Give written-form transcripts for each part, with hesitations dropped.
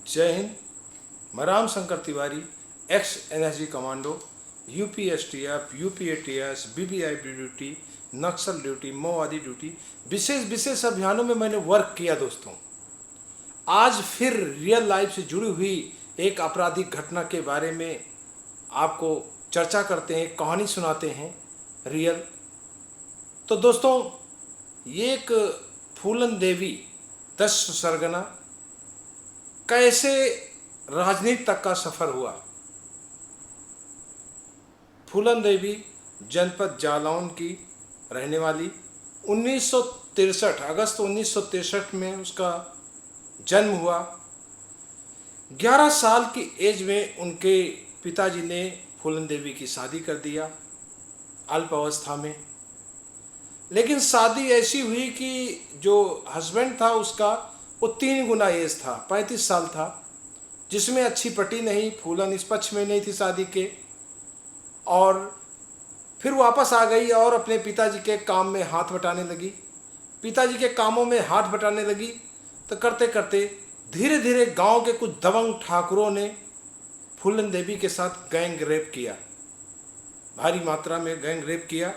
जय हिंद। मैं Ram Shankar Tiwari, ex NSG commando, UPSTF, UPATS, BBIB duty, Naxal duty, माओवादी ड्यूटी, विशेष अभियानों में मैंने वर्क किया। दोस्तों, आज फिर रियल लाइफ से जुड़ी हुई एक आपराधिक घटना के बारे में आपको चर्चा करते हैं, कहानी सुनाते हैं रियल। तो दोस्तों, ये एक फूलन देवी 10 सरगना कैसे राजनीति तक का सफर हुआ। फूलन देवी जनपद जालौन की रहने वाली, 1963 अगस्त 1963 में उसका जन्म हुआ। 11 साल की एज में उनके पिताजी ने फूलन देवी की शादी कर दिया अल्प अवस्था में। लेकिन शादी ऐसी हुई कि जो हस्बैंड था उसका वो 3 गुना एज था, 35 साल था, जिसमें अच्छी पटी नहीं। फूलन इस पक्ष में नहीं थी शादी के, और फिर वापस आ गई और अपने पिताजी के काम में हाथ बटाने लगी। पिताजी के कामों में हाथ बटाने लगी तो करते करते धीरे धीरे गांव के कुछ दबंग ठाकुरों ने फूलन देवी के साथ गैंग रेप किया, भारी मात्रा में गैंग रेप किया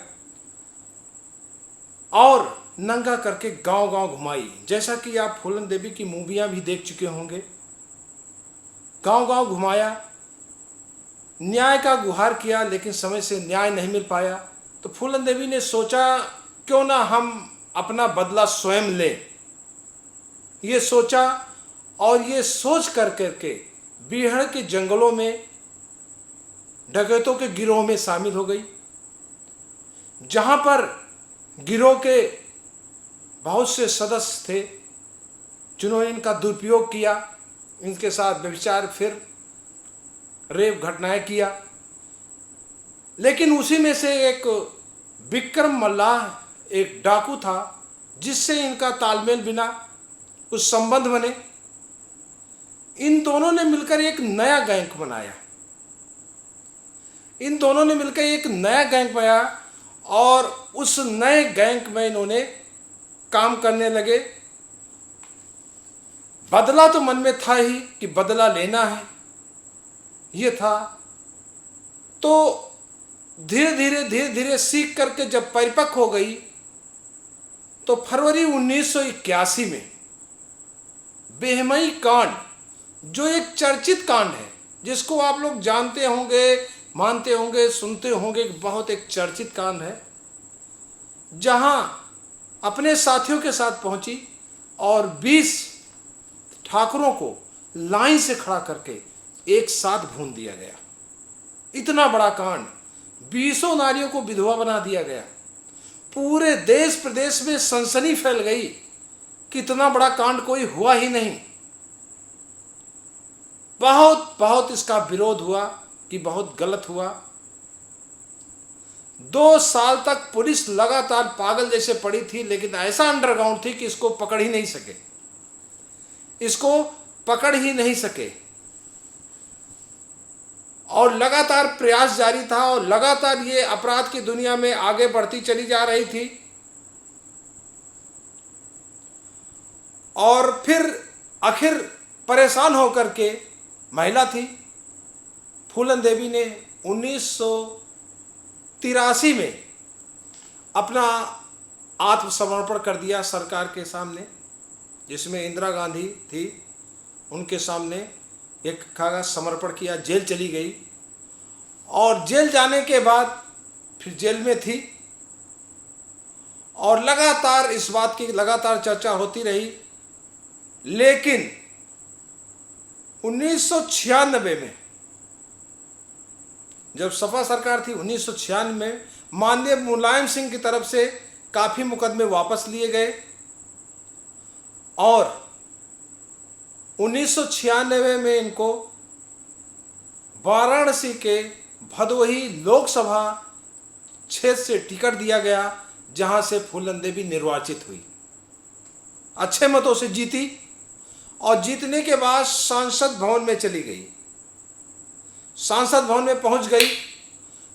और नंगा करके गांव गांव घुमाई। जैसा कि आप फूलन देवी की मूवियां भी देख चुके होंगे। गांव गांव घुमाया, न्याय का गुहार किया, लेकिन समय से न्याय नहीं मिल पाया। तो फूलन देवी ने सोचा क्यों ना हम अपना बदला स्वयं लें। ये सोचा और ये सोच कर करके बीहड़ के जंगलों में डकैतों के गिरोह में शामिल हो गई, जहां पर गिरोह के बहुत से सदस्य थे जिन्होंने इनका दुरुपयोग किया, इनके साथ व्यभिचार फिर रेप घटनाएं किया। लेकिन उसी में से एक विक्रम मल्लाह एक डाकू था, जिससे इनका तालमेल बिना, कुछ संबंध बने। इन दोनों ने मिलकर एक नया गैंग बनाया। इन दोनों ने मिलकर एक नया गैंग बनाया और उस नए गैंग में इन्होंने काम करने लगे। बदला तो मन में था ही कि बदला लेना है, ये था। तो धीरे धीरे सीख करके जब परिपक्व हो गई तो फरवरी 1981 में बेहमई कांड, जो एक चर्चित कांड है, जिसको आप लोग जानते होंगे, मानते होंगे, सुनते होंगे, बहुत एक चर्चित कांड है, जहां अपने साथियों के साथ पहुंची और 20 ठाकुरों को लाइन से खड़ा करके एक साथ भून दिया गया। इतना बड़ा कांड, 20 नारियों को विधवा बना दिया गया। पूरे देश प्रदेश में सनसनी फैल गई कि इतना बड़ा कांड कोई हुआ ही नहीं। बहुत इसका विरोध हुआ कि बहुत गलत हुआ। 2 साल तक पुलिस लगातार पागल जैसे पड़ी थी, लेकिन ऐसा अंडरग्राउंड थी कि इसको पकड़ ही नहीं सके, इसको पकड़ ही नहीं सके। और लगातार प्रयास जारी था और लगातार ये अपराध की दुनिया में आगे बढ़ती चली जा रही थी। और फिर आखिर परेशान होकर के महिला थी फूलन देवी ने 1983 में अपना आत्मसमर्पण कर दिया सरकार के सामने, जिसमें इंदिरा गांधी थी, उनके सामने एक कागज समर्पण किया। जेल चली गई और जेल जाने के बाद फिर जेल में थी और लगातार इस बात की लगातार चर्चा होती रही। लेकिन 1996 में जब सपा सरकार थी, 1996 में माननीय मुलायम सिंह की तरफ से काफी मुकदमे वापस लिए गए और 1996 में इनको वाराणसी के भदोही लोकसभा क्षेत्र से टिकट दिया गया, जहां से फूलन देवी निर्वाचित हुई। अच्छे मतों से जीती और जीतने के बाद सांसद भवन में चली गई। सांसद भवन में पहुंच गई।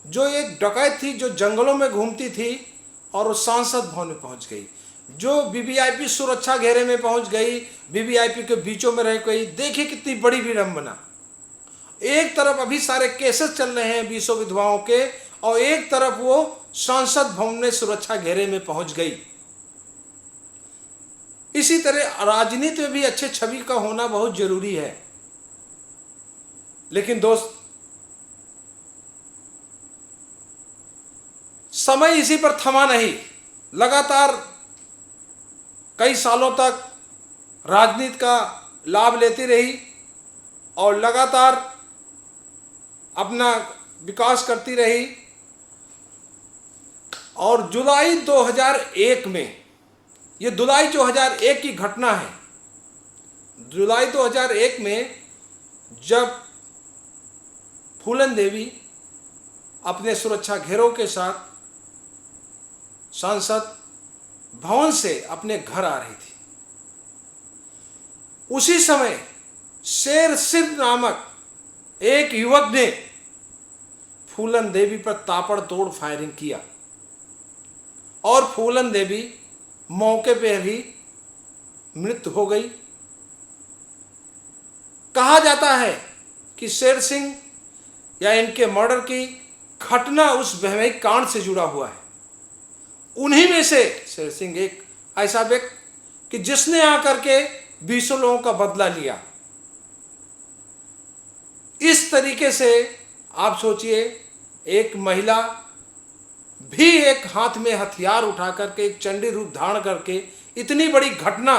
जो एक डकैत थी जो जंगलों में घूमती थी और वो सांसद भवन में पहुंच गई। जो वीवीआईपी सुरक्षा घेरे में पहुंच गई, वीवीआईपी के बीचों में रह गई। देखिए कितनी बड़ी विडंबना। एक तरफ अभी सारे केसेस चल रहे हैं 20 विधवाओं के, और एक तरफ वो संसद भवन में सुरक्षा घेरे में पहुंच गई। इसी तरह राजनीति में भी अच्छे छवि का होना बहुत जरूरी है। लेकिन दोस्त, समय इसी पर थमा नहीं। लगातार कई सालों तक राजनीति का लाभ लेती रही और लगातार अपना विकास करती रही। और जुलाई 2001 में, ये जुलाई 2001 की घटना है। जुलाई 2001 में जब फूलन देवी अपने सुरक्षा घेरों के साथ संसद भवन से अपने घर आ रही थी, उसी समय शेर सिंह नामक एक युवक ने फूलन देवी पर ताबड़तोड़ फायरिंग किया और फूलन देवी मौके पर ही मृत्यु हो गई। कहा जाता है कि शेर सिंह या इनके मर्डर की घटना उस वैवाहिक कांड से जुड़ा हुआ है। उन्हीं में से शेर सिंह एक ऐसा व्यक्ति कि जिसने आकर के 20 लोगों का बदला लिया। इस तरीके से आप सोचिए, एक महिला भी एक हाथ में हथियार उठा करके, एक चंडी रूप धारण करके इतनी बड़ी घटना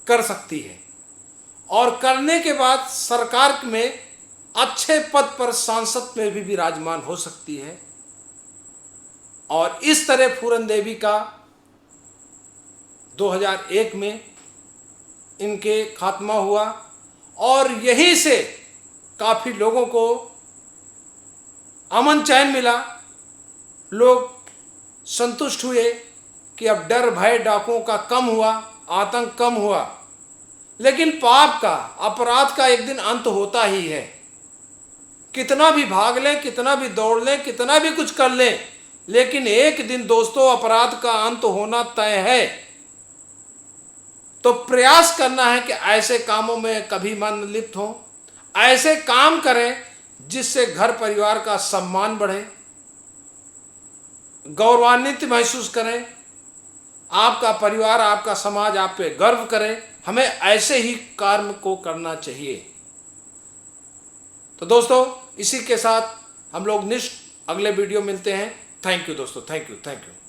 कर सकती है, और करने के बाद सरकार में अच्छे पद पर सांसद में भी विराजमान हो सकती है। और इस तरह फूलन देवी का 2001 में इनके खात्मा हुआ, और यहीं से काफी लोगों को अमन चैन मिला। लोग संतुष्ट हुए कि अब डर भय डाकुओं का कम हुआ, आतंक कम हुआ। लेकिन पाप का, अपराध का एक दिन अंत होता ही है। कितना भी भाग लें, कितना भी दौड़ लें, कितना भी कुछ कर लें, लेकिन एक दिन दोस्तों अपराध का अंत होना तय है। तो प्रयास करना है कि ऐसे कामों में कभी मन लिप्त हो, ऐसे काम करें जिससे घर परिवार का सम्मान बढ़े, गौरवान्वित महसूस करें, आपका परिवार, आपका समाज आप पे गर्व करे। हमें ऐसे ही कर्म को करना चाहिए। तो दोस्तों, इसी के साथ हम लोग नेक्स्ट अगले वीडियो मिलते हैं। थैंक यू दोस्तों, थैंक यू।